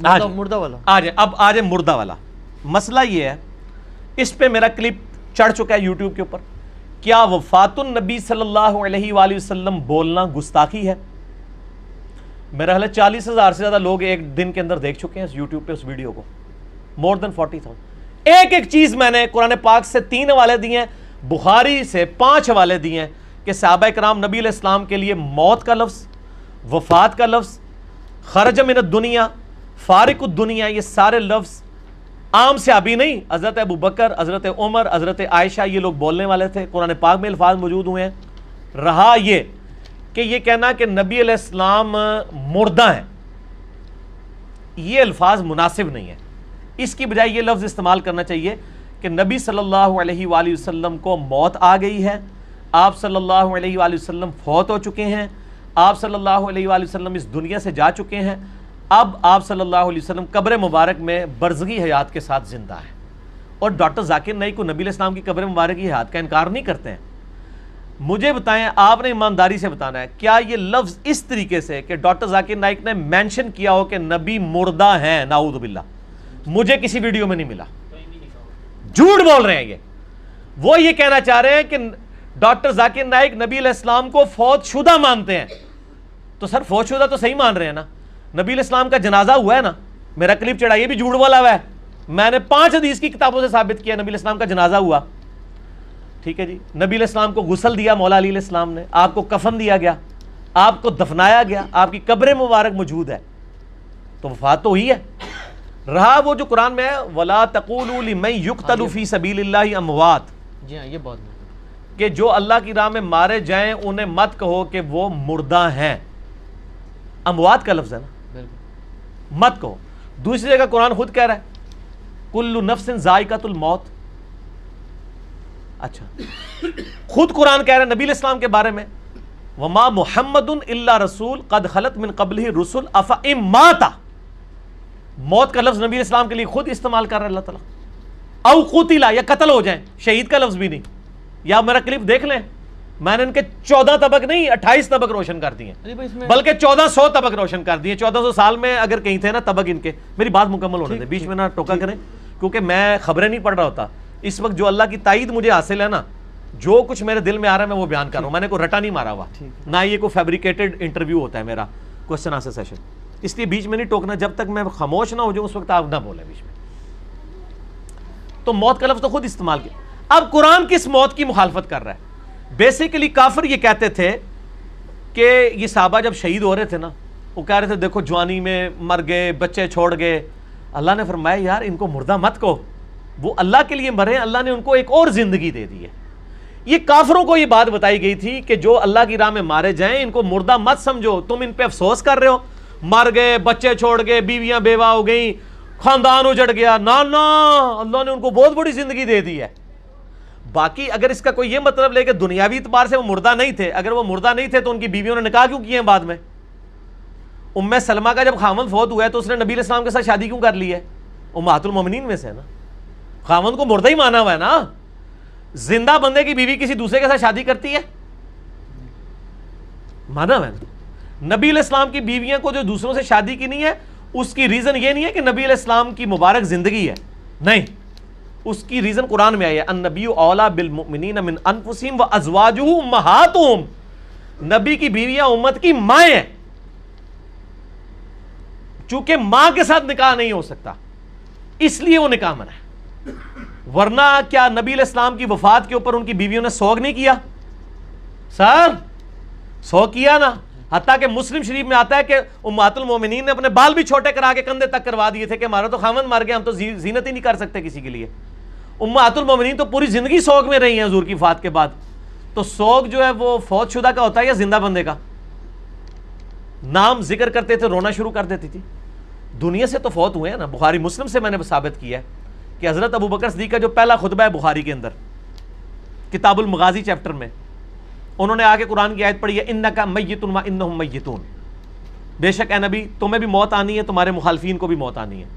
مردہ والا آ جائے. اب آ جائے مردہ والا. مسئلہ یہ ہے, اس پہ میرا کلپ چڑھ چکا ہے یوٹیوب کے اوپر. کیا وفات النبی صلی اللہ علیہ وآلہ وسلم بولنا گستاخی ہے؟ میرا خیال ہے 40,000 سے زیادہ لوگ ایک دن کے اندر دیکھ چکے ہیں اس یوٹیوب پہ اس ویڈیو کو, مور دین 40,000. ایک ایک چیز میں نے قرآن پاک سے 3 حوالے دیے ہیں, بخاری سے 5 حوالے دیے ہیں کہ صحابہ کرام نبی علیہ السلام کے لیے موت کا لفظ, وفات کا لفظ, خرج من الدنیا, فارق الدنیا, یہ سارے لفظ عام صحابی نہیں, حضرت ابو بکر, حضرت عمر, حضرت عائشہ, یہ لوگ بولنے والے تھے. قرآن پاک میں الفاظ موجود ہوئے ہیں. رہا یہ کہ یہ کہنا کہ نبی علیہ السلام مردہ ہیں, یہ الفاظ مناسب نہیں ہے. اس کی بجائے یہ لفظ استعمال کرنا چاہیے کہ نبی صلی اللہ علیہ وآلہ وسلم کو موت آ گئی ہے, آپ صلی اللہ علیہ وآلہ وسلم فوت ہو چکے ہیں, آپ صلی اللہ علیہ وآلہ وسلم اس دنیا سے جا چکے ہیں, اب آپ صلی اللہ علیہ وسلم قبر مبارک میں برزخی حیات کے ساتھ زندہ ہیں. اور ڈاکٹر ذاکر نائک کو نبی علیہ السلام کی قبر مبارک کی حیات کا انکار نہیں کرتے ہیں. مجھے بتائیں, آپ نے ایمانداری سے بتانا ہے, کیا یہ لفظ اس طریقے سے کہ ڈاکٹر ذاکر نائک نے مینشن کیا ہو کہ نبی مردہ ہیں, نعوذ باللہ, مجھے کسی ویڈیو میں نہیں ملا. جھوٹ بول رہے ہیں یہ. وہ یہ کہنا چاہ رہے ہیں کہ ڈاکٹر ذاکر نائک نبی علیہ السلام کو فوت شدہ مانتے ہیں. تو سر فوت شدہ تو صحیح مان رہے ہیں نا, نبی علیہ السلام کا جنازہ ہوا ہے نا, میرا کلپ چڑھا, یہ بھی جھوٹ بولا ہوا ہے. میں نے 5 حدیث کی کتابوں سے ثابت کیا نبی علیہ السلام کا جنازہ ہوا. ٹھیک ہے جی, نبی علیہ السلام کو غسل دیا مولا علی علیہ السلام نے, آپ کو کفن دیا گیا, آپ کو دفنایا گیا, آپ کی قبر مبارک موجود ہے, تو وفات تو ہوئی ہے. رہا وہ جو قرآن میں ہے وَلَا تَقُولُوا لِمَن يُقْتَلُ فِي سَبِيلِ اللَّهِ أَمْوَاتٌ, جی ہاں یہ بہت کہ جو اللہ کی راہ میں مارے جائیں انہیں مت کہو کہ وہ مردہ ہیں. اموات کا لفظ ہے نا, بالکل مت کہو. دوسری جگہ قرآن خود کہہ رہا ہے کل نفس ذائقۃ الموت. اچھا, خود قرآن کہہ رہا ہے نبی علیہ السلام کے بارے میں وما محمد الا رسول قد خلت من قبلہ الرسل افئن مات. موت کا لفظ نبی علیہ السلام کے لیے خود استعمال کر رہا ہے اللہ تعالیٰ. او قتل, یا قتل ہو جائیں, شہید کا لفظ بھی نہیں. یا میرا کلپ دیکھ لیں, میں نے ان کے 14 طبق نہیں 28 طبق روشن کر دیے, بلکہ 1400 طبق روشن کر دیے. 1400 سال میں اگر کہیں تھے نا طبق ان کے. میری بات مکمل ہونے دیں, بیچ میں نہ ٹوکا کریں, کیونکہ میں خبریں نہیں پڑھ رہا ہوتا. اس وقت جو اللہ کی تائید مجھے حاصل ہے نا, جو کچھ میرے دل میں آ رہا ہے میں وہ بیان کر رہا ہوں. میں نے کوئی رٹا نہیں مارا ہوا, نہ یہ کوئی فیبریکیٹڈ انٹرویو ہوتا ہے میرا کوسچن آنسر سیشن. اس لیے بیچ میں نہیں ٹوکنا, جب تک میں خاموش نہ ہو جاؤں اس وقت آپ نہ بولیں بیچ میں. تو موت کا لفظ تو خود استعمال کیا. اب قرآن کس موت کی مخالفت کر رہا ہے؟ بیسیکلی کافر یہ کہتے تھے کہ یہ صحابہ جب شہید ہو رہے تھے نا, وہ کہہ رہے تھے دیکھو جوانی میں مر گئے, بچے چھوڑ گئے. اللہ نے فرمایا یار ان کو مردہ مت کہو, وہ اللہ کے لیے مرے, اللہ نے ان کو ایک اور زندگی دے دی ہے. یہ کافروں کو یہ بات بتائی گئی تھی کہ جو اللہ کی راہ میں مارے جائیں ان کو مردہ مت سمجھو, تم ان پہ افسوس کر رہے ہو, مر گئے, بچے چھوڑ گئے, بیویاں بیوہ ہو گئیں, خاندان اجڑ گیا. نا اللہ نے ان کو بہت بڑی زندگی دے دی ہے. باقی اگر اس کا کوئی یہ مطلب لے کہ دنیاوی اعتبار سے وہ مردہ نہیں تھے, اگر وہ مردہ نہیں تھے تو ان کی بیویوں نے نکاح کیوں کیے ہیں بعد میں؟ ام سلمہ کا جب خاوند فوت ہوا ہے تو اس نے نبی علیہ السلام کے ساتھ شادی کیوں کر لی ہے؟ امہات المومنین میں سے ہے نا, خاوند کو مردہ ہی مانا ہوا ہے نا. زندہ بندے کی بیوی کسی دوسرے کے ساتھ شادی کرتی ہے؟ مانا ہوا ہے نا. نبی علیہ السلام کی بیویاں کو جو دوسروں سے شادی کی نہیں ہے, اس کی ریزن یہ نہیں ہے کہ نبی علیہ السلام کی مبارک زندگی ہے, نہیں. اس کی ریزن قرآن میں آئی ہے النبی اولیٰ بالمؤمنین من انفسہم وازواجہ امہاتہم. نبی کی بیویاں امت کی مائیں ہیں, چونکہ ماں کے ساتھ نکاح نہیں ہو سکتا اس لیے وہ نکاح منع ہے. ورنہ کیا نبی علیہ السلام کی وفات کے اوپر ان کی بیویوں نے سوگ نہیں کیا؟ سر سوگ کیا نا. حتیٰ کہ مسلم شریف میں آتا ہے کہ امہات المومنین نے اپنے بال بھی چھوٹے کرا کے کندھے تک کروا دیے تھے کہ ہمارا تو خاوند مر گیا, ہم تو زینت ہی نہیں کر سکتے کسی کے لیے. امہات المومنین تو پوری زندگی سوگ میں رہی ہیں حضور کی وفات کے بعد. تو سوگ جو ہے وہ فوت شدہ کا ہوتا ہے یا زندہ بندے کا؟ نام ذکر کرتے تھے رونا شروع کر دیتی تھی. دنیا سے تو فوت ہوئے ہیں نا. بخاری مسلم سے میں نے ثابت کیا ہے کہ حضرت ابو بکر صدیق کا جو پہلا خطبہ ہے بخاری کے اندر کتاب المغازی چیپٹر میں, انہوں نے آگے قرآن کی آیت پڑھی ہے انک میت و انہم میتون, بے شک اے نبی تمہیں بھی موت آنی ہے, تمہارے مخالفین کو بھی موت آنی ہے.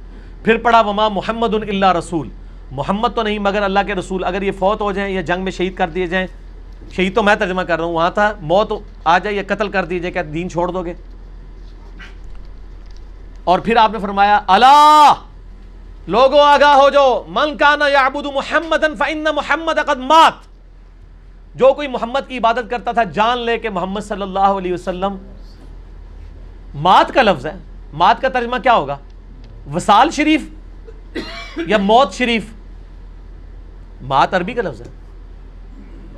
پھر پڑھا وما محمد الا رسول, محمد تو نہیں مگر اللہ کے رسول. اگر یہ فوت ہو جائیں یا جنگ میں شہید کر دیے جائیں, شہید تو میں ترجمہ کر رہا ہوں, وہاں تھا موت آ جائے یا قتل کر دیے جائے, کیا دین چھوڑ دو گے؟ اور پھر آپ نے فرمایا الا لوگوں آگاہ ہو جو من کان یعبد محمدا فإن محمد قد مات، جو کوئی محمد کی عبادت کرتا تھا جان لے کہ محمد صلی اللہ علیہ وسلم مات کا لفظ ہے. مات کا ترجمہ کیا ہوگا؟ وصال شریف یا موت شریف؟ مات عربی کا لفظ ہے،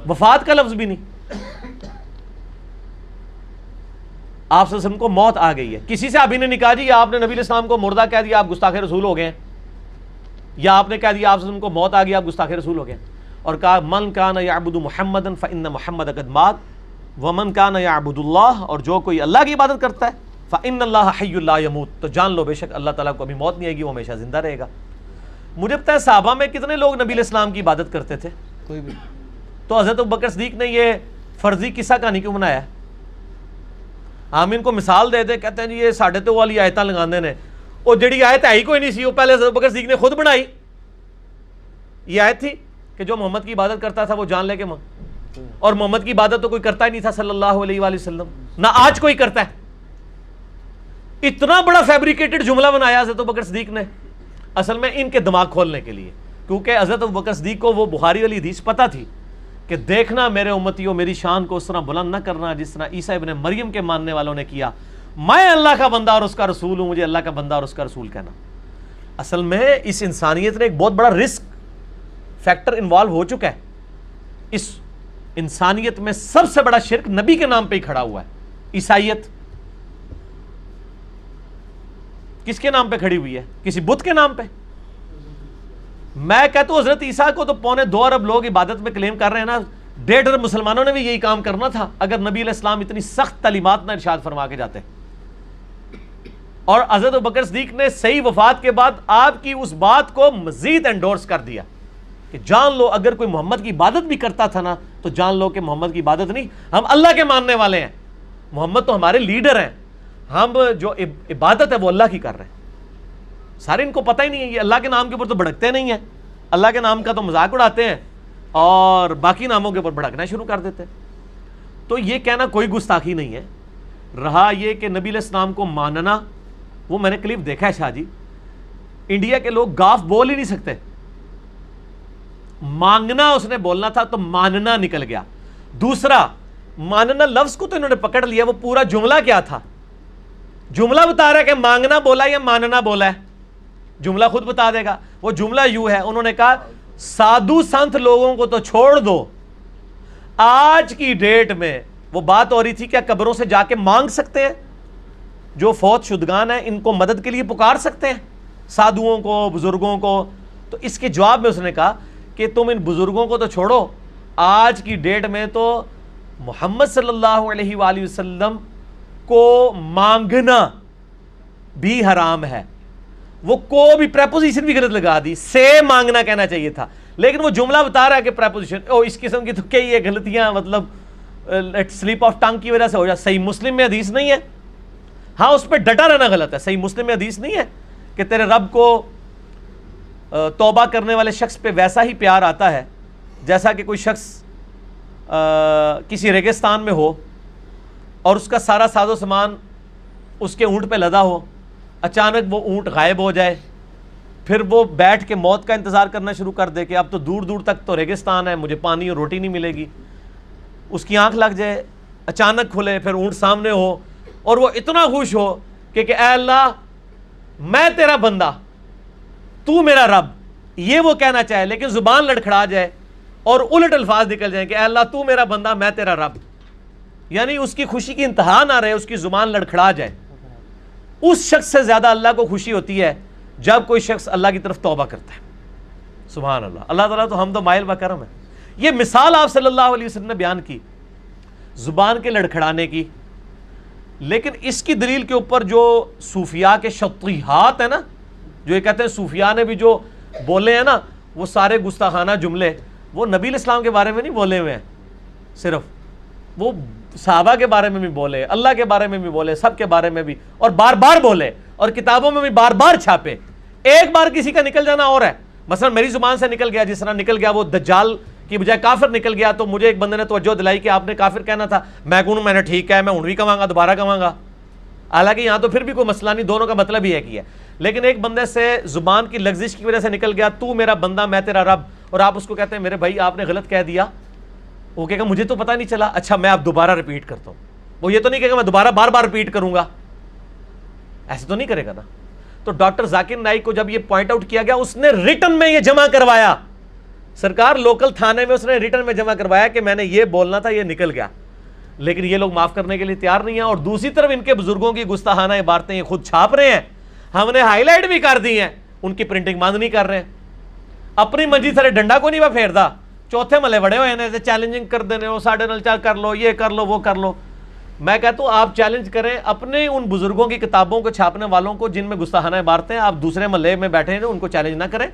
وفات کا لفظ بھی نہیں. آپ صلی اللہ علیہ وسلم کو موت آ گئی ہے. کسی سے ابھی نے نکاح جی آپ نے نبی علیہ السلام کو مردہ کہہ دیا، آپ گستاخ رسول ہو گئے ہیں، یا آپ نے کہہ دیا آپ صلی اللہ علیہ وسلم کو موت آ گئی، آپ گستاخ رسول ہو گئے ہیں. اور کہا من کان یعبد محمدا فإن محمد قد مات ومن کان یعبد اللہ، اور جو کوئی اللہ کی عبادت کرتا ہے فإن اللہ حی لا یموت، تو جان لو بے شک اللہ تعالیٰ کو ابھی موت نہیں آئے گی، وہ ہمیشہ زندہ رہے گا. مجھے پتہ ہے صحابہ میں کتنے لوگ نبی علیہ السلام کی عبادت کرتے تھے؟ کوئی بھی. تو حضرت ابوبکر صدیق نے یہ فرضی قصہ کہانی کیوں بنایا ہے؟ ہم ان کو مثال دے دیں، کہتے ہیں جی یہ ساڑھے تو والی آیتاں لگانے نے، وہ جڑی آیت ہے ہی کوئی نہیں سی، وہ پہلے حضرت ابوبکر صدیق نے خود بنائی. یہ آیت تھی کہ جو محمد کی عبادت کرتا تھا وہ جان لے کے اور محمد کی عبادت تو کوئی کرتا ہی نہیں تھا صلی اللہ علیہ وآلہ وسلم، نہ آج کوئی کرتا ہے. اتنا بڑا فیبریکیٹڈ جملہ بنایا حضرت ابوبکر صدیق نے اصل میں ان کے دماغ کھولنے کے لیے، کیونکہ حضرت ابوبکر صدیق کو وہ بخاری والی حدیث پتہ تھی کہ دیکھنا میرے امتیوں میری شان کو اس طرح بلند نہ کرنا جس طرح عیسیٰ ابن مریم کے ماننے والوں نے کیا. میں اللہ کا بندہ اور اس کا رسول ہوں، مجھے اللہ کا بندہ اور اس کا رسول کہنا. اصل میں اس انسانیت نے ایک بہت بڑا رسک فیکٹر انوالو ہو چکا ہے. اس انسانیت میں سب سے بڑا شرک نبی کے نام پہ ہی کھڑا ہوا ہے. عیسائیت کس کے نام پہ کھڑی ہوئی ہے؟ کسی بت کے نام پہ. میں کہتا ہوں حضرت عیسیٰ کو تو 2.25 ارب لوگ عبادت میں کلیم کر رہے ہیں نا، 1.5 ارب مسلمانوں نے بھی یہی کام کرنا تھا اگر نبی علیہ السلام اتنی سخت تعلیمات نہ ارشاد فرما کے جاتے. اور حضرت ابوبکر صدیق نے صحیح وفات کے بعد آپ کی اس بات کو مزید انڈورس کر دیا کہ جان لو اگر کوئی محمد کی عبادت بھی کرتا تھا نا تو جان لو کہ محمد کی عبادت نہیں، ہم اللہ کے ماننے والے ہیں. محمد تو ہمارے لیڈر ہیں، ہم جو عبادت ہے وہ اللہ کی کر رہے ہیں. سارے ان کو پتہ ہی نہیں ہے، یہ اللہ کے نام کے اوپر تو بھڑکتے نہیں ہیں، اللہ کے نام کا تو مذاق اڑاتے ہیں اور باقی ناموں کے اوپر بھڑکنا شروع کر دیتے ہیں. تو یہ کہنا کوئی گستاخی نہیں ہے. رہا یہ کہ نبی علیہ السلام کو ماننا، وہ میں نے کلپ دیکھا ہے شاہ جی، انڈیا کے لوگ گاف بول ہی نہیں سکتے. مانگنا اس نے بولنا تھا تو ماننا نکل گیا. دوسرا ماننا لفظ کو تو انہوں نے پکڑ لیا، وہ پورا جملہ کیا تھا؟ جملہ بتا رہا ہے کہ مانگنا بولا یا ماننا بولا ہے، جملہ خود بتا دے گا. وہ جملہ یوں ہے، انہوں نے کہا سادھو سنت لوگوں کو تو چھوڑ دو، آج کی ڈیٹ میں وہ بات ہو رہی تھی کیا قبروں سے جا کے مانگ سکتے ہیں؟ جو فوت شدگان ہیں ان کو مدد کے لیے پکار سکتے ہیں، سادھوؤں کو، بزرگوں کو؟ تو اس کے جواب میں اس نے کہا کہ تم ان بزرگوں کو تو چھوڑو، آج کی ڈیٹ میں تو محمد صلی اللہ علیہ وآلہ وسلم کو مانگنا بھی حرام ہے. وہ کو بھی پریپوزیشن بھی غلط لگا دی، سے مانگنا کہنا چاہیے تھا، لیکن وہ جملہ بتا رہا ہے کہ پریپوزیشن اس قسم کی تو کئی یہ غلطیاں مطلب سلیپ آف ٹنگ کی وجہ سے ہو جائے. صحیح مسلم میں حدیث نہیں ہے، ہاں اس پہ ڈٹا رہنا غلط ہے. صحیح مسلم میں حدیث نہیں ہے کہ تیرے رب کو توبہ کرنے والے شخص پہ ویسا ہی پیار آتا ہے جیسا کہ کوئی شخص کسی ریگستان میں ہو اور اس کا سارا ساز و سامان اس کے اونٹ پہ لدا ہو، اچانک وہ اونٹ غائب ہو جائے، پھر وہ بیٹھ کے موت کا انتظار کرنا شروع کر دے کہ اب تو دور دور تک تو ریگستان ہے، مجھے پانی اور روٹی نہیں ملے گی. اس کی آنکھ لگ جائے، اچانک کھلے، پھر اونٹ سامنے ہو اور وہ اتنا خوش ہو کہ اے اللہ میں تیرا بندہ تو میرا رب، یہ وہ کہنا چاہے لیکن زبان لڑکھڑا جائے اور الٹ الفاظ نکل جائیں کہ اے اللہ تو میرا بندہ میں تیرا رب، یعنی اس کی خوشی کی انتہا نہ رہے، اس کی زبان لڑکھڑا جائے. اس شخص سے زیادہ اللہ کو خوشی ہوتی ہے جب کوئی شخص اللہ کی طرف توبہ کرتا ہے. سبحان اللہ. اللہ تعالیٰ تو ہم تو مائل و کرم ہے. یہ مثال آپ صلی اللہ علیہ وسلم نے بیان کی زبان کے لڑکھڑانے کی، لیکن اس کی دلیل کے اوپر جو صوفیاء کے شطیحات ہیں نا، جو یہ کہتے ہیں صوفیاء نے بھی جو بولے ہیں نا وہ سارے گستاخانہ جملے، وہ نبی علیہ السلام کے بارے میں نہیں بولے ہوئے ہیں، صرف وہ صحابہ کے بارے میں بھی بولے، اللہ کے بارے میں بھی بولے، سب کے بارے میں بھی، اور بار بار بولے اور کتابوں میں بھی بار بار چھاپے. ایک بار کسی کا نکل جانا اور ہے. مثلا میری زبان سے نکل گیا، جس طرح نکل گیا وہ دجال کی بجائے کافر نکل گیا، تو مجھے ایک بندے نے توجہ دلائی کہ آپ نے کافر کہنا تھا، میں کہوں میں نے ٹھیک ہے، میں ہن بھی کہاں گا، دوبارہ کہاں گا. حالانکہ یہاں تو پھر بھی کوئی مسئلہ نہیں، دونوں کا مطلب ہی ایک ہی ہے، لیکن ایک بندے سے زبان کی لغزش کی وجہ سے نکل گیا تو میرا بندہ میں تیرا رب، اور آپ اس کو کہتے ہیں میرے بھائی آپ نے غلط کہہ دیا، وہ کہے گا مجھے تو پتہ نہیں چلا، اچھا میں اب دوبارہ ریپیٹ کرتا ہوں، وہ یہ تو نہیں کہے گا میں دوبارہ بار بار ریپیٹ کروں گا، ایسے تو نہیں کرے گا نا۔ تو ڈاکٹر ذاکر نائک کو جب یہ پوائنٹ آؤٹ کیا گیا، اس نے ریٹن میں یہ جمع کروایا، سرکار لوکل تھانے میں اس نے ریٹن میں جمع کروایا کہ میں نے یہ بولنا تھا، یہ نکل گیا، لیکن یہ لوگ معاف کرنے کے لیے تیار نہیں ہیں، اور دوسری طرف ان کے بزرگوں کی گستاخانہ عبارتیں یہ خود چھاپ رہے ہیں، ہم نے ہائی لائٹ بھی کر دی ہیں، ان کی پرنٹنگ بند نہیں کر رہے ہیں، اپنی منجی سارے ڈنڈا کو نہیں وہ پھیردا، چوتھے ملے بڑے ہوئے ہیں چیلنجنگ کر دینے ہو، ساڑھے نل چار کر لو، یہ کر لو وہ کر لو۔ میں کہتا ہوں آپ چیلنج کریں اپنے ان بزرگوں کی کتابوں کو چھاپنے والوں کو جن میں گستاخانہ عبارتیں، آپ دوسرے محلے میں بیٹھے ہیں ان کو چیلنج نہ کریں،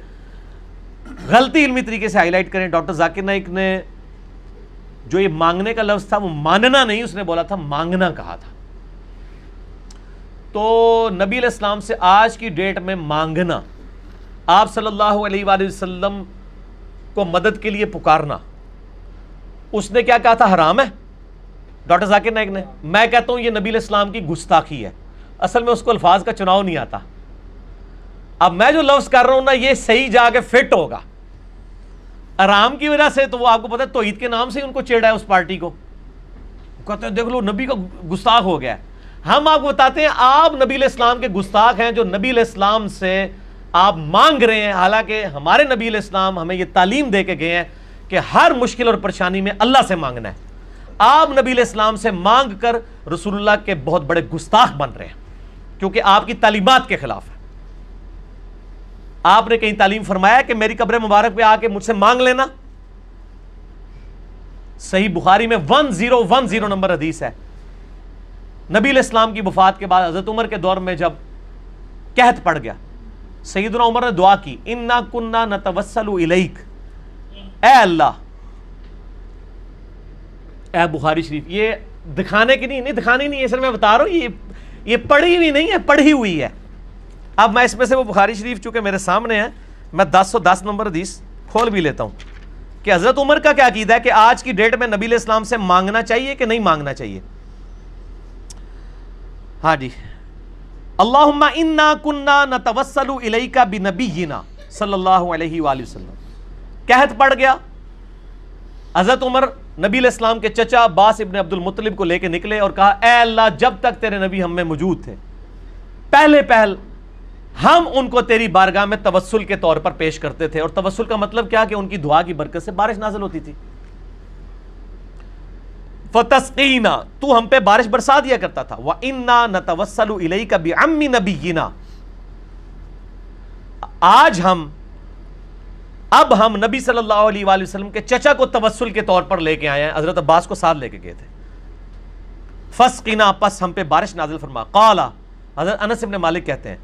غلطی علمی طریقے سے ہائی لائٹ کریں۔ ڈاکٹر ذاکر نائک نے جو یہ مانگنے کا لفظ تھا وہ ماننا نہیں، اس نے بولا تھا مانگنا کہا تھا۔ تو نبی علیہ السلام سے آج کی ڈیٹ میں مانگنا، آپ صلی اللہ علیہ وآلہ وسلم کو مدد کے لیے پکارنا، اس نے کیا کہا تھا؟ حرام ہے ڈاکٹر ذاکر نائک نے۔ میں کہتا ہوں یہ نبی علیہ السلام کی گستاخی ہے، اصل میں اس کو الفاظ کا چناؤ نہیں آتا، اب میں جو لفظ کر رہا ہوں نا یہ صحیح جا کے فٹ ہوگا، آرام کی وجہ سے تو وہ آپ کو پتہ ہے توحید کے نام سے ہی ان کو چیڑا ہے اس پارٹی کو، کہتے ہیں دیکھ لو نبی کا گستاخ ہو گیا ہے۔ ہم آپ کو بتاتے ہیں آپ نبی علیہ السلام کے گستاخ ہیں جو نبی علیہ السلام سے آپ مانگ رہے ہیں، حالانکہ ہمارے نبی علیہ السلام ہمیں یہ تعلیم دے کے گئے ہیں کہ ہر مشکل اور پریشانی میں اللہ سے مانگنا ہے۔ آپ نبی علیہ السلام سے مانگ کر رسول اللہ کے بہت بڑے گستاخ بن رہے ہیں، کیونکہ آپ کی تعلیمات کے خلاف ہے۔ آپ نے کہیں تعلیم فرمایا کہ میری قبر مبارک پہ آ کے مجھ سے مانگ لینا؟ صحیح بخاری میں 1010 نمبر حدیث ہے۔ نبی علیہ السلام کی وفات کے بعد حضرت عمر کے دور میں جب قحط پڑ گیا، سیدنا عمر نے دعا کی، انا کننا نتوسل الیک، اے اللہ، اے بخاری شریف، یہ دکھانے کی نہیں دکھانی نہیں ہے، سر میں بتا رہا ہوں یہ پڑھی ہوئی نہیں ہے، پڑھی ہوئی ہے۔ اب میں اس میں سے وہ بخاری شریف چونکہ میرے سامنے ہے، میں 1010 نمبر حدیث کھول بھی لیتا ہوں کہ حضرت عمر کا کیا عقیدہ ہے کہ آج کی ڈیٹ میں نبی علیہ السلام سے مانگنا چاہیے کہ نہیں مانگنا چاہیے۔ ہاں جی، اللہم انا کننا نتوسل الیک بنبینا صلی اللہ علیہ وآلہ وسلم۔ قحط پڑ گیا، حضرت عمر نبی علیہ السلام کے چچا عباس ابن عبد المطلب کو لے کے نکلے اور کہا اے اللہ جب تک تیرے نبی ہم میں موجود تھے پہلے ہم ان کو تیری بارگاہ میں توسل کے طور پر پیش کرتے تھے، اور توسل کا مطلب کیا کہ ان کی دعا کی برکت سے بارش نازل ہوتی تھی۔ فتسقینا، تو ہم پہ بارش برسا دیا کرتا تھا۔ وَإِنَّا نَتَوَسَّلُ إِلَيْكَ بِعَمِّ نَبِيِّنَا، اب ہم نبی صلی اللہ علیہ وآلہ وسلم کے چچا کو توسل کے طور پر لے کے آئے ہیں، حضرت عباس کو ساتھ لے کے گئے تھے۔ فسقنا، پس ہم پہ بارش نازل فرما۔ قال، حضرت انس ابن مالک کہتے ہیں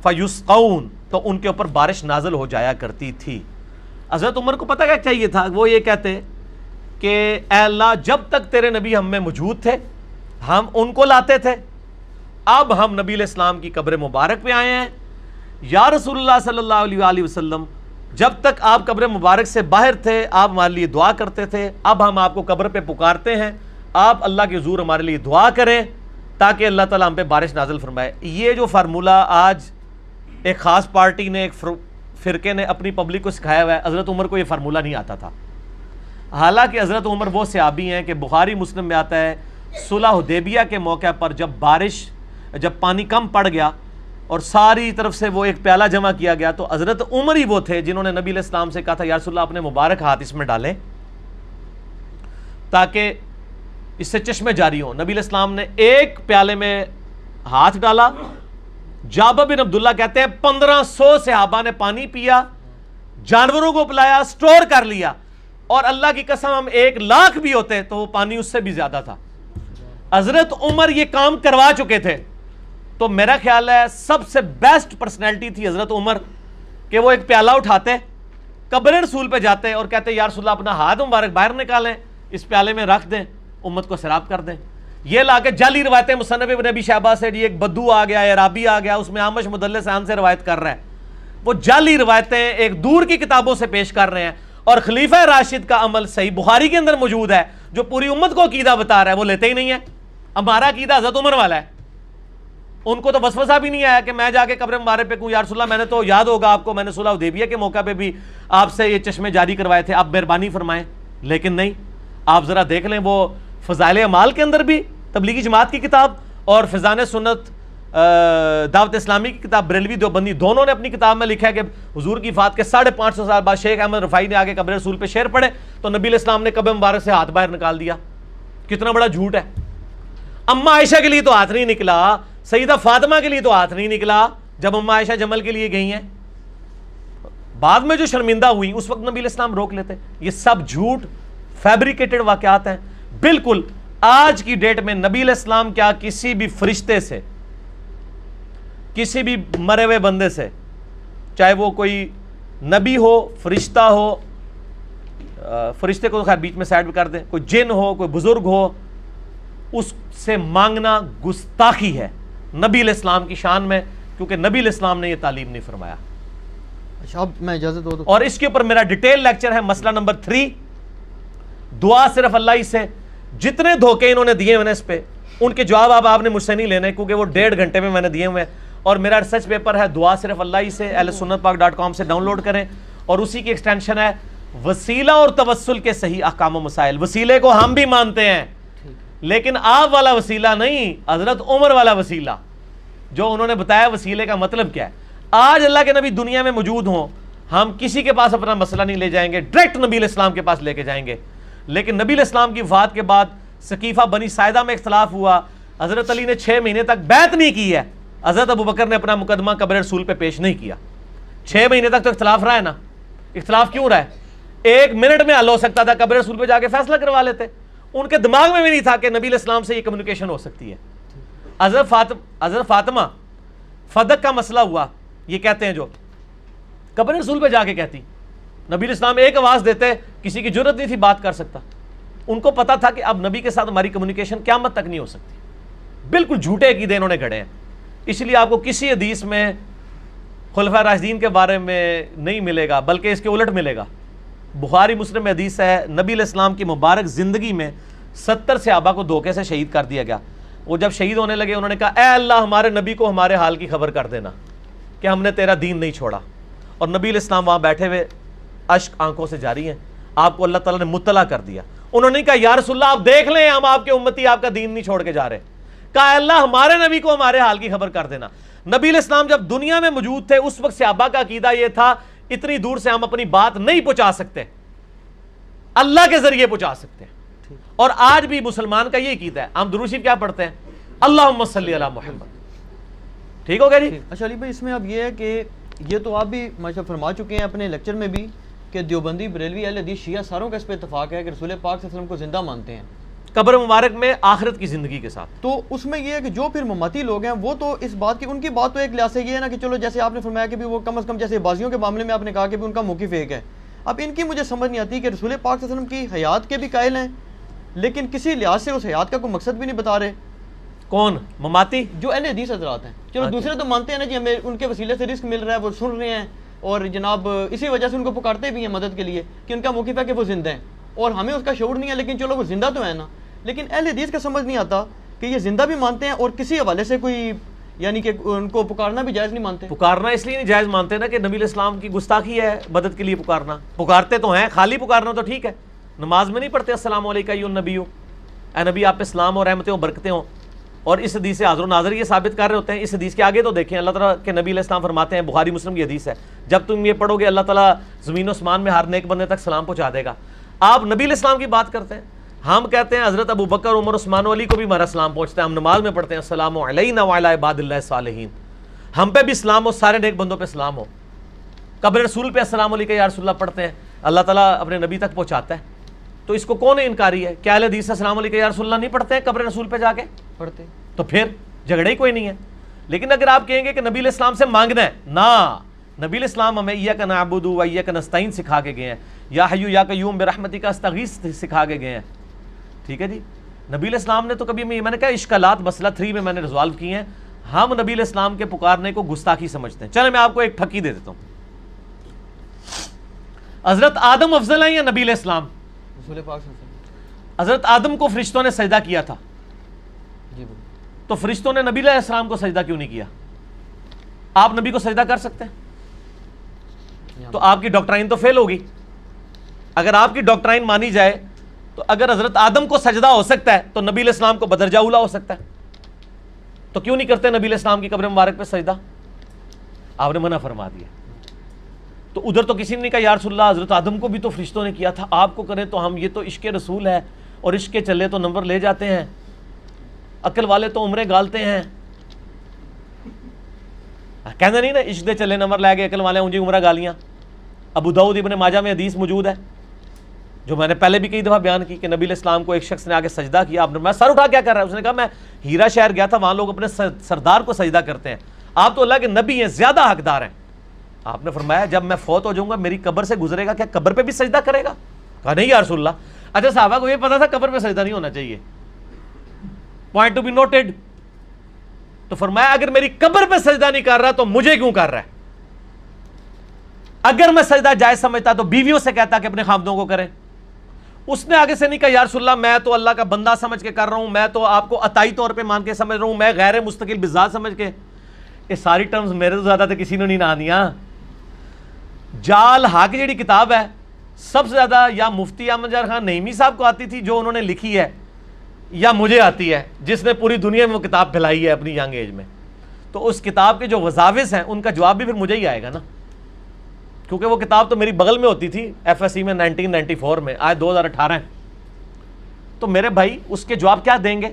فیسقون، تو ان کے اوپر بارش نازل ہو جایا کرتی تھی۔ حضرت عمر کو پتہ کیا چاہیے تھا؟ وہ یہ کہتے کہ اے اللہ جب تک تیرے نبی ہم میں موجود تھے ہم ان کو لاتے تھے، اب ہم نبی علیہ السلام کی قبر مبارک پہ آئے ہیں، یا رسول اللہ صلی اللہ علیہ وآلہ وسلم جب تک آپ قبر مبارک سے باہر تھے آپ ہمارے لیے دعا کرتے تھے، اب ہم آپ کو قبر پہ پکارتے ہیں، آپ اللہ کے حضور ہمارے لیے دعا کریں تاکہ اللہ تعالیٰ ہم پہ بارش نازل فرمائے۔ یہ جو فارمولہ آج ایک خاص پارٹی نے، ایک فرقے نے اپنی پبلک کو سکھایا ہوا ہے، حضرت عمر کو یہ فارمولہ نہیں آتا تھا۔ حالانکہ حضرت عمر وہ صحابی ہیں کہ بخاری مسلم میں آتا ہے صلح حدیبیہ کے موقع پر جب پانی کم پڑ گیا اور ساری طرف سے وہ ایک پیالہ جمع کیا گیا تو حضرت عمر ہی وہ تھے جنہوں نے نبی علیہ السلام سے کہا تھا یا رسول اللہ اپنے مبارک ہاتھ اس میں ڈالیں تاکہ اس سے چشمے جاری ہوں۔ نبی علیہ السلام نے ایک پیالے میں ہاتھ ڈالا، جابر بن عبداللہ کہتے ہیں 1500 صحابہ نے پانی پیا، جانوروں کو پلایا، سٹور کر لیا، اور اللہ کی قسم ہم 1,00,000 بھی ہوتے تو وہ پانی اس سے بھی زیادہ تھا۔ حضرت عمر یہ کام کروا چکے تھے، تو میرا خیال ہے سب سے بیسٹ پرسنالٹی تھی حضرت عمر کہ وہ ایک پیالہ اٹھاتے، قبر رسول پہ جاتے اور کہتے یا رسول اللہ اپنا ہاتھ مبارک باہر نکالیں، اس پیالے میں رکھ دیں، امت کو سیراب کر دیں۔ یہ لا کے جعلی روایتیں مصنف ابن ابی شیبہ سے، ایک بدو آ گیا، عرابی آ گیا، اس میں عامش مدلس عن سے روایت کر رہا ہے، وہ جعلی روایتیں ایک دور کی کتابوں سے پیش کر رہے ہیں، اور خلیفہ راشد کا عمل صحیح بخاری کے اندر موجود ہے جو پوری امت کو عقیدہ بتا رہا ہے، وہ لیتے ہی نہیں ہے۔ ہمارا عقیدہ حضرت عمر والا ہے، ان کو تو وسوسہ بھی نہیں آیا کہ میں جا کے قبر مبارک پہ کہوں یا رسول اللہ میں نے تو یاد ہوگا آپ کو میں نے صلح حدیبیہ کے موقع پہ بھی آپ سے یہ چشمے جاری کروائے تھے، آپ مہربانی فرمائیں. لیکن نہیں، آپ ذرا دیکھ لیں وہ فضائل اعمال کے اندر بھی تبلیغی جماعت کی کتاب اور فیضان سنت دعوت اسلامی کی کتاب بریلوی دیوبندی دونوں نے اپنی کتاب میں لکھا ہے کہ حضور کی وفات کے 550 سال بعد شیخ احمد رفاعی نے آگے قبر رسول پہ شعر پڑھے تو نبی علیہ السلام نے قبر مبارک سے ہاتھ باہر نکال دیا. کتنا بڑا جھوٹ ہے. اما عائشہ کے لیے تو ہاتھ نہیں نکلا، سیدہ فاطمہ کے لیے تو ہاتھ نہیں نکلا جب اما عائشہ جمل کے لیے گئی ہیں. بعد میں جو شرمندہ ہوئی اس وقت نبی علیہ السلام روک لیتے. یہ سب جھوٹ فیبریکیٹڈ واقعات ہیں. بالکل آج کی ڈیٹ میں نبی علیہ السلام کیا کسی بھی فرشتے سے، کسی بھی مرے ہوئے بندے سے، چاہے وہ کوئی نبی ہو، فرشتہ ہو، فرشتے کو خیر بیچ میں سائڈ کر دیں، کوئی جن ہو، کوئی بزرگ ہو، اس سے مانگنا گستاخی ہے نبی علیہ السلام کی شان میں، کیونکہ نبی علیہ السلام نے یہ تعلیم نہیں فرمایا. اچھا اب میں اجازت دو. اور اس کے اوپر میرا ڈیٹیل لیکچر ہے. مسئلہ نمبر 3، دعا صرف اللہ ہی سے. جتنے دھوکے انہوں نے دیے ہوئے اس پہ ان کے جواب آپ نے مجھ سے نہیں لینے، کیونکہ وہ 1.5 گھنٹے میں نے دیے ہوئے ہیں. اور میرا ریسرچ پیپر ہے دعا صرف اللہ ہی سے، ahlsunnatpak.com سے ڈاؤن لوڈ کریں. اور اسی کی ایکسٹینشن ہے وسیلہ اور توسل کے صحیح احکام و مسائل. وسیلے کو ہم بھی مانتے ہیں لیکن آپ والا وسیلہ نہیں، حضرت عمر والا وسیلہ جو انہوں نے بتایا وسیلے کا مطلب کیا ہے. آج اللہ کے نبی دنیا میں موجود ہوں، ہم کسی کے پاس اپنا مسئلہ نہیں لے جائیں گے، ڈائریکٹ نبی علیہ السلام کے پاس لے کے جائیں گے. لیکن نبی علیہ السلام کی وفات کے بعد سقیفہ بنی ساعدہ میں اختلاف ہوا، حضرت علی نے 6 مہینے تک بیعت نہیں کی ہے، حضرت ابوبکر نے اپنا مقدمہ قبر رسول پہ پیش نہیں کیا. 6 مہینے تک تو اختلاف رہا ہے نا. اختلاف کیوں رہا ہے؟ 1 منٹ میں حل ہو سکتا تھا، قبر رسول پہ جا کے فیصلہ کروا لیتے. ان کے دماغ میں بھی نہیں تھا کہ نبی علیہ السلام سے یہ کمیونیکیشن ہو سکتی ہے. حضرت فاطمہ فدق کا مسئلہ ہوا، یہ کہتے ہیں جو قبر رسول پہ جا کے کہتی، نبی علیہ السلام ایک آواز دیتے، کسی کی جرت نہیں تھی بات کر سکتا. ان کو پتا تھا کہ اب نبی کے ساتھ ہماری کمیونیکیشن قیامت تک نہیں ہو سکتی. بالکل جھوٹے عقیدے انہوں نے گھڑے ہیں. اس لیے آپ کو کسی حدیث میں خلفاء راشدین کے بارے میں نہیں ملے گا، بلکہ اس کے الٹ ملے گا. بخاری مسلم میں حدیث ہے نبی علیہ السلام کی مبارک زندگی میں 70 صحابہ کو دھوکے سے شہید کر دیا گیا. وہ جب شہید ہونے لگے انہوں نے کہا اے اللہ ہمارے نبی کو ہمارے حال کی خبر کر دینا کہ ہم نے تیرا دین نہیں چھوڑا. اور نبی علیہ السلام وہاں بیٹھے ہوئے اشک آنکھوں سے جاری ہیں، آپ کو اللہ تعالیٰ نے مطلع کر دیا. انہوں نے کہا یا رسول اللہ آپ دیکھ لیں ہم آپ کے امتی آپ کا دین نہیں چھوڑ کے جا رہے. کہا اے اللہ ہمارے نبی کو ہمارے حال کی خبر کر دینا. نبی علیہ السلام جب دنیا میں موجود تھے اس وقت صحابہ کا عقیدہ یہ تھا اتنی دور سے ہم اپنی بات نہیں پہنچا سکتے، اللہ کے ذریعے پہنچا سکتے ہیں. اور آج بھی مسلمان کا یہ عقیدہ ہے. ہم درود شریف کیا پڑھتے ہیں؟ اللہم صلی علی محمد. ٹھیک ہو گیا جی. اچھا علی بھائی اس میں اب یہ ہے کہ یہ تو آپ بھی ماشاءاللہ فرما چکے ہیں اپنے لیکچر میں بھی کہ دیوبندی بریلوی اہل حدیث شیعہ ساروں کا اس پہ اتفاق ہے کہ رسول پاک صلی اللہ علیہ وسلم کو زندہ مانتے ہیں قبر مبارک میں آخرت کی زندگی کے ساتھ. تو اس میں یہ ہے کہ جو پھر ممتی لوگ ہیں وہ تو اس بات کی ان کی بات تو ایک لحاظ سے یہ ہے نا کہ چلو جیسے آپ نے فرمایا کہ بھی وہ کم از کم جیسے بازیوں کے معاملے میں آپ نے کہا کہ بھی ان کا موقف ایک ہے. اب ان کی مجھے سمجھ نہیں آتی کہ رسول پاک صلی اللہ علیہ وسلم کی حیات کے بھی قائل ہیں لیکن کسی لحاظ سے اس حیات کا کوئی مقصد بھی نہیں بتا رہے. کون مماتی؟ جو اہل حدیث حضرات ہیں. چلو دوسرے تو مانتے ہیں نا جی ہمیں ان کے وسیلے سے رزق مل رہا ہے، وہ سن رہے ہیں اور جناب اسی وجہ سے ان کو پکارتے بھی ہیں مدد کے لیے کہ ان کا موقف ہے کہ وہ زندہ ہیں اور ہمیں اس کا شعور نہیں ہے، لیکن چلو وہ زندہ تو ہے نا. لیکن اہل حدیث کا سمجھ نہیں آتا کہ یہ زندہ بھی مانتے ہیں اور کسی حوالے سے کوئی یعنی کہ ان کو پکارنا بھی جائز نہیں مانتے. پکارنا اس لیے نہیں جائز مانتے نا کہ نبی علیہ السلام کی گستاخی ہے مدد کے لیے پکارنا. پکارتے تو ہیں، خالی پکارنا تو ٹھیک ہے، نماز میں نہیں پڑھتے السلام علیکم ایھا النبی، اے نبی آپ پہ سلام اور رحمتیں ہوں برکتیں ہوں. اور اس حدیث سے حاضر و ناظر یہ ثابت کر رہے ہوتے ہیں. اس حدیث کے آگے تو دیکھیں اللہ تعالیٰ کے نبی علیہ السلام فرماتے ہیں، بخاری مسلم کی حدیث ہے، جب تم یہ پڑھو گے اللہ تعالیٰ زمین و اسمان میں ہر نیک بندے تک سلام پہنچا دے گا. آپ نبی علیہ السلام کی بات کرتے ہیں، ہم کہتے ہیں حضرت ابو بکر عمر عثمان و علی کو بھی ہمارا سلام پہنچتا ہے. ہم نماز میں پڑھتے ہیں السلام علینا وعلی عباد اللہ الصالحین، ہم پہ بھی سلام ہو، سارے نیک بندوں پہ سلام ہو. قبر رسول پہ السلام علیکم یا رسول اللہ پڑھتے ہیں، اللہ تعالیٰ اپنے نبی تک پہنچاتا ہے. تو اس کو کون انکاری ہے؟ کیا اہل حدیث السلام علیکم یا رسول اللہ نہیں پڑھتے ہیں قبر رسول پہ جا کے؟ پڑھتے. تو پھر جھگڑے ہی کوئی نہیں ہے. لیکن اگر آپ کہیں گے کہ نبی علیہ السلام سے مانگنا ہے، نا، نبی علیہ السلام ہمیں ایاک نعبد و ایاک نستعین سکھا کے گئے ہیں، یا حی یا قیوم برحمتک استغیث سکھا کے گئے ہیں. ٹھیک ہے جی. نبی علیہ السلام نے تو کبھی میں نے کہا اشکالات مسئلہ 3 میں نے ریزالو کی ہیں. ہم نبی علیہ السلام کے پکارنے کو گستاخی سمجھتے ہیں. چلیں میں آپ کو ایک پھکی دے دیتا ہوں. حضرت آدم افضل ہیں یا نبی علیہ السلام؟ رسول پاک صلی اللہ علیہ وسلم. حضرت آدم کو فرشتوں نے سجدہ کیا تھا جی بھائی. تو فرشتوں نے نبی علیہ السلام کو سجدہ کیوں نہیں کیا؟ آپ نبی کو سجدہ کر سکتے ہیں؟ تو آپ کی ڈاکٹرائن تو فیل ہوگی. اگر آپ کی ڈاکٹرائن مانی جائے تو اگر حضرت آدم کو سجدہ ہو سکتا ہے تو نبی علیہ السلام کو بدرجہ اولا ہو سکتا ہے. تو کیوں نہیں کرتے نبی علیہ السلام کی قبر مبارک پہ سجدہ؟ آپ نے منع فرما دیا. تو ادھر تو کسی نے نہیں کہا یا رسول اللہ حضرت آدم کو بھی تو فرشتوں نے کیا تھا, آپ کو کریں تو ہم, یہ تو عشق رسول ہے اور عشق کے چلے تو نمبر لے جاتے ہیں, عقل والے تو عمریں گالتے ہیں. کہنا نہیں نا عشق دے چلے نمبر لے گئے, عقل والے اونجی عمرہ گالیاں. ابو داؤد ابن ماجہ میں حدیث موجود ہے جو میں نے پہلے بھی کئی دفعہ بیان کی کہ نبی علیہ السلام کو ایک شخص نے آگے سجدہ کیا. آپ نے, میں سر اٹھا کیا کر رہا ہے؟ اس نے کہا میں ہیرا شہر گیا تھا, وہاں لوگ اپنے سردار کو سجدہ کرتے ہیں, آپ تو اللہ کے نبی ہیں, زیادہ حقدار ہیں. آپ نے فرمایا جب میں فوت ہو جاؤں گا میری قبر سے گزرے گا, کیا قبر پہ بھی سجدہ کرے گا؟ کہا نہیں یا رسول اللہ. اچھا صحابہ کو یہ پتا تھا قبر پہ سجدہ نہیں ہونا چاہیے, پوائنٹ ٹو بی نوٹڈ. تو فرمایا اگر میری قبر پہ سجدہ نہیں کر رہا تو مجھے کیوں کر رہا ہے؟ اگر میں سجدہ جائز سمجھتا تو بیویوں سے کہتا کہ اپنے خامدوں کو کریں. اس نے آگے سے نہیں کہا یا رسول اللہ میں تو اللہ کا بندہ سمجھ کے کر رہا ہوں, میں تو آپ کو عطائی طور پہ مان کے سمجھ رہا ہوں, میں غیر مستقل بذات سمجھ کے. یہ ساری ٹرمز میرے تو زیادہ تو کسی نے نہیں نہ دیا. جال حق جیڑی کتاب ہے سب سے زیادہ یا مفتی احمد جار خان نعیمی صاحب کو آتی تھی جو انہوں نے لکھی ہے, یا مجھے آتی ہے جس نے پوری دنیا میں وہ کتاب پھیلائی ہے اپنی ینگ ایج میں. تو اس کتاب کے جو وظاوس ہیں ان کا جواب بھی پھر مجھے ہی آئے گا نا, کیونکہ وہ کتاب تو میری بغل میں ہوتی تھی ایف ایس سی میں 1994 میں, آج 2018 ہے. تو میرے بھائی اس کے جواب کیا دیں گے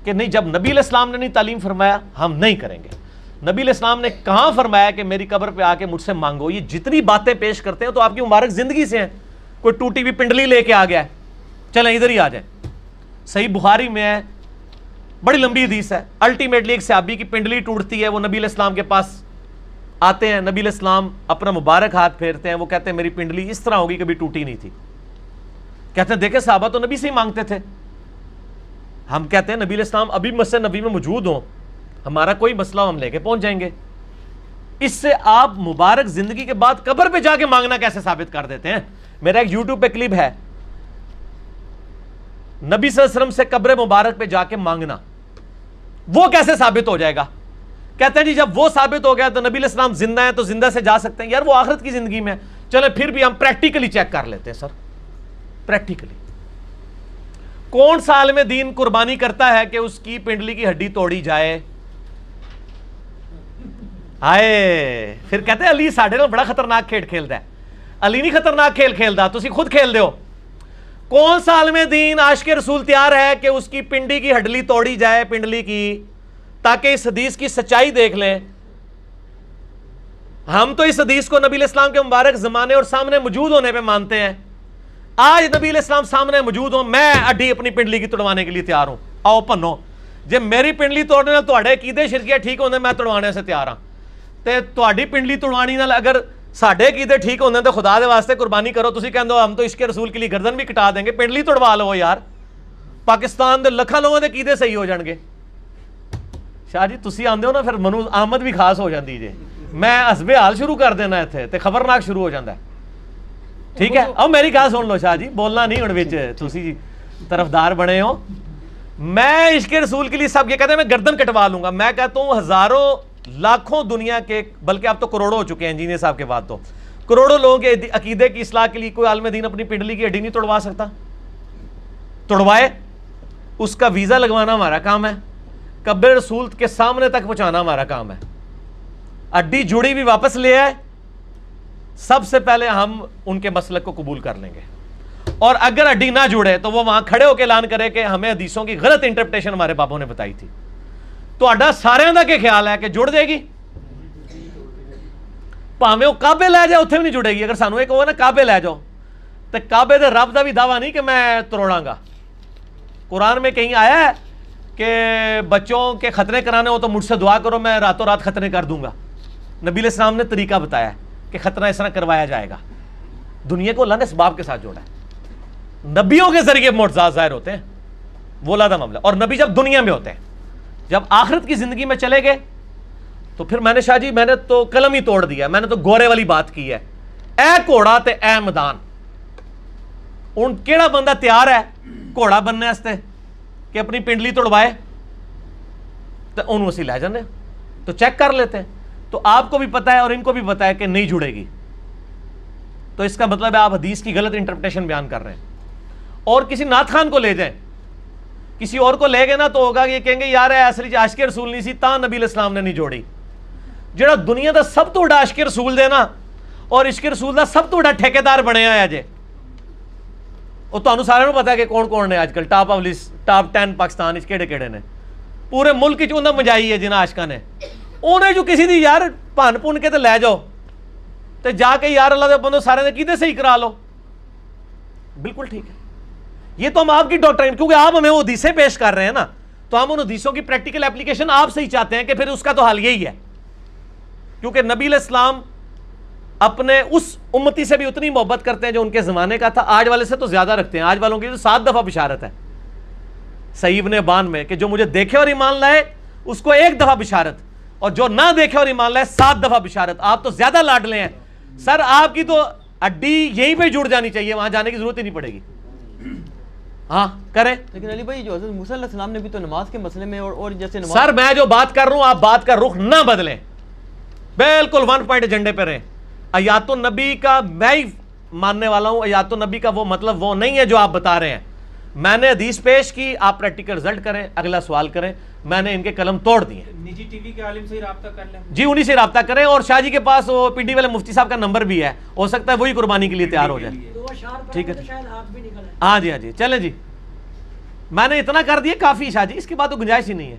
کہ نہیں جب نبی علیہ السلام نے نہیں تعلیم فرمایا ہم نہیں کریں گے. نبی علیہ السلام نے کہاں فرمایا کہ میری قبر پہ آ کے مجھ سے مانگو؟ یہ جتنی باتیں پیش کرتے ہیں تو آپ کی مبارک زندگی سے ہیں. کوئی ٹوٹی ہوئی پنڈلی لے کے آ گیا ہے, چلیں ادھر ہی آ جائیں. صحیح بخاری میں ہے, بڑی لمبی حدیث ہے, الٹیمیٹلی ایک صحابی کی پنڈلی ٹوٹتی ہے, وہ نبی علیہ السلام کے پاس آتے ہیں, نبی علیہ السلام اپنا مبارک ہاتھ پھیرتے ہیں, وہ کہتے ہیں میری پنڈلی اس طرح ہوگی کبھی ٹوٹی نہیں تھی. کہتے ہیں دیکھیں صحابہ تو نبی سے ہی مانگتے تھے. ہم کہتے ہیں نبی علیہ السلام ابھی مسجد نبی میں موجود ہوں, ہمارا کوئی مسئلہ ہم لے کے پہنچ جائیں گے. اس سے آپ مبارک زندگی کے بعد قبر پہ جا کے مانگنا کیسے ثابت کر دیتے ہیں؟ میرا ایک یوٹیوب پہ کلپ ہے, نبی صلی اللہ علیہ وسلم سے قبر مبارک پہ جا کے مانگنا, وہ کیسے ثابت ہو جائے گا؟ کہتے ہیں جی جب وہ ثابت ہو گیا تو نبی علیہ السلام زندہ ہیں تو زندہ سے جا سکتے ہیں. یار وہ آخرت کی زندگی میں, چلے پھر بھی ہم پریکٹیکلی چیک کر لیتے ہیں. سر پریکٹیکلی کون سا عالم دین قربانی کرتا ہے کہ اس کی پنڈلی کی ہڈی توڑی جائے؟ آئے پھر کہتے ہیں علی ساڈے نال بڑا خطرناک کھیل کھیلدا ہے. علی نہیں خطرناک کھیل کھیلدا, تسی خود کھیل دے ہو. کون سا عالم دین عاشق رسول تیار ہے کہ اس کی پنڈلی کی ہڈلی توڑی جائے, پنڈلی کی, تاکہ اس حدیث کی سچائی دیکھ لیں؟ ہم تو اس حدیث کو نبی علیہ السلام کے مبارک زمانے اور سامنے موجود ہونے پہ مانتے ہیں. آج نبی علیہ السلام سامنے موجود ہوں, میں اڈی اپنی پنڈلی کی توڑوانے کے لیے تیار ہوں. آؤ پنو, جے میری پنڈلی توڑنے نال تواڈے عقیدے شرکیہ ٹھیک ہوندے میں توڑوانے سے تیار ہاں, تے تواڈی پنڈلی توڑوانی نال اگر ساڈے عقیدے ٹھیک ہوندے تو خدا دے واسطے قربانی کرو. تسی کہندے ہو ہم تو عشق رسول کے لیے گردن بھی کٹا دیں گے, پنڈلی توڑوا لو یار, پاکستان دے لکھاں لوگوں دے عقیدے صحیح ہو جان گے. شاہ جی تسی آندے ہو نا پھر منو آمد بھی خاص ہو جاندی جے, میں حسب حال شروع کر دینا ایتھے تے خبرناک شروع ہو جاندا ہے. ٹھیک ہے, اب میری گل سن لو شاہ جی, بولنا نہیں ہن وچ, تسی طرفدار بنے ہو. میں عشق رسول کے لیے سب یہ کہتے ہیں میں گردن کٹوا لوں گا. میں کہتا ہوں ہزاروں لاکھوں دنیا کے, بلکہ اب تو کروڑوں ہو چکے ہیں انجینئر صاحب کے بعد, تو کروڑوں لوگوں کے عقیدے کی اصلاح کے لیے کوئی عالم دین اپنی پنڈلی کی ہڈی نہیں توڑوا سکتا. توڑوائے, اس کا ویزا لگوانا ہمارا کام ہے, قبر رسول کے سامنے تک پہنچانا ہمارا کام ہے. ہڈی جڑی بھی واپس لے آئے, سب سے پہلے ہم ان کے مسلک کو قبول کر لیں گے. اور اگر ہڈی نہ جڑے تو وہ وہاں کھڑے ہو کے اعلان کرے کہ ہمیں حدیثوں کی غلط انٹرپریٹیشن ہمارے باپوں نے بتائی تھی. تو اڈا سارے دا کے خیال ہے کہ جڑ جائے گی, پاویں وہ کعبے لے جائے اتنے بھی نہیں جڑے گی. اگر سانو ایک ہو نا کعبے لے جاؤ, تو کعبے دے رب دا بھی دعویٰ نہیں کہ میں توڑاں گا. قرآن میں کہیں آیا ہے کہ بچوں کے ختنے کرانے ہو تو مجھ سے دعا کرو, میں راتوں رات ختنے کر دوں گا. نبی علیہ السلام نے طریقہ بتایا ہے کہ ختنہ اس طرح کروایا جائے گا. دنیا کو اللہ نے اسباب کے ساتھ جوڑا ہے, نبیوں کے ذریعے معجزات ظاہر ہوتے ہیں, وہ علیحدہ معاملہ. اور نبی جب دنیا میں ہوتے ہیں, جب آخرت کی زندگی میں چلے گئے تو پھر میں نے شاہ جی میں نے تو قلم ہی توڑ دیا, میں نے تو گورے والی بات کی ہے. اے گھوڑا تے اے میدان, ہن کیڑا بندہ تیار ہے گھوڑا بننے واسطے کہ اپنی پنڈلی توڑوائے؟ تو انہوں سے لے جانے تو چیک کر لیتے ہیں. تو آپ کو بھی پتا ہے اور ان کو بھی پتا ہے کہ نہیں جڑے گی, تو اس کا مطلب ہے آپ حدیث کی غلط انٹرپریٹیشن بیان کر رہے ہیں. اور کسی نعت خان کو لے جائیں, کسی اور کو لے گئے نا تو ہوگا یہ کہیں گے یار اصلی عاشق رسول نہیں سی تاں نبی علیہ السلام نے نہیں جوڑی. جڑا دنیا دا سب تو بڑا عاشق رسول دے نا اور عشق رسول دا سب تو بڑا ٹھیکیدار بنیا ہے جے, اور تمہیں سارے پتا ہے کہ کون کون نے آج کل top of list top 10 Pakistan کہڑے کہڑے نے, پورے ملک انہیں مجائی ہے جنہیں عاشقاں نے. انہیں جو کسی دی یار بھن پن کے تے لے جاؤ تے جا کے یار اللہ دے بندو سارے نے کیتے صحیح کرا لو, بالکل ٹھیک ہے. یہ تو ہم آپ کی ڈاکٹرین, کیونکہ آپ ہمیں وہ حدیثیں پیش کر رہے ہیں نا, تو ہم ان حدیثوں کی پریکٹیکل اپلیکیشن آپ سے ہی چاہتے ہیں کہ پھر اس کا تو حل یہی ہے. کیونکہ نبی علیہ السلام اپنے اس امتی سے بھی اتنی محبت کرتے ہیں جو ان کے زمانے کا تھا, آج والے سے تو زیادہ رکھتے ہیں. آج والوں کی تو 7 دفعہ بشارت ہے صحیح ابن حبان میں کہ جو مجھے دیکھے اور ایمان لائے اس کو 1 دفعہ بشارت, اور جو نہ دیکھے اور ایمان لائے 7 دفعہ بشارت. آپ تو زیادہ لاڈلے ہیں سر, آپ کی تو ہڈی یہیں پہ جڑ جانی چاہیے, وہاں جانے کی ضرورت ہی نہیں پڑے گی. ہاں کریں. لیکن علی بھائی جو حضرت موسیٰ علیہ السلام نے بھی تو نماز کے مسئلے میں اور جیسے نماز, سر میں جو بات کر رہا ہوں آپ بات کا رخ نہ بدلیں, بالکل 1 پوائنٹ ایجنڈے پہ رہیں. آیات النبی کا میں ہی ماننے والا ہوں, آیات النبی کا وہ مطلب وہ نہیں ہے جو آپ بتا رہے ہیں. میں نے حدیث پیش کی, آپ پریکٹیکل رزلٹ کریں, اگلا سوال کریں. میں نے ان کے قلم توڑ دیے. نجی ٹی وی کے عالم سے ہی رابطہ کر لیں جی, انہی سے رابطہ کریں, اور شاہ جی کے پاس وہ پی ڈی والے مفتی صاحب کا نمبر بھی ہے, ہو سکتا ہے وہی قربانی کے لیے تیار ہو جائے. ٹھیک ہے, ہاں جی ہاں جی, چلیں جی. میں نے اتنا کر دیا کافی شاہ جی, اس کے بعد تو گنجائش ہی نہیں ہے.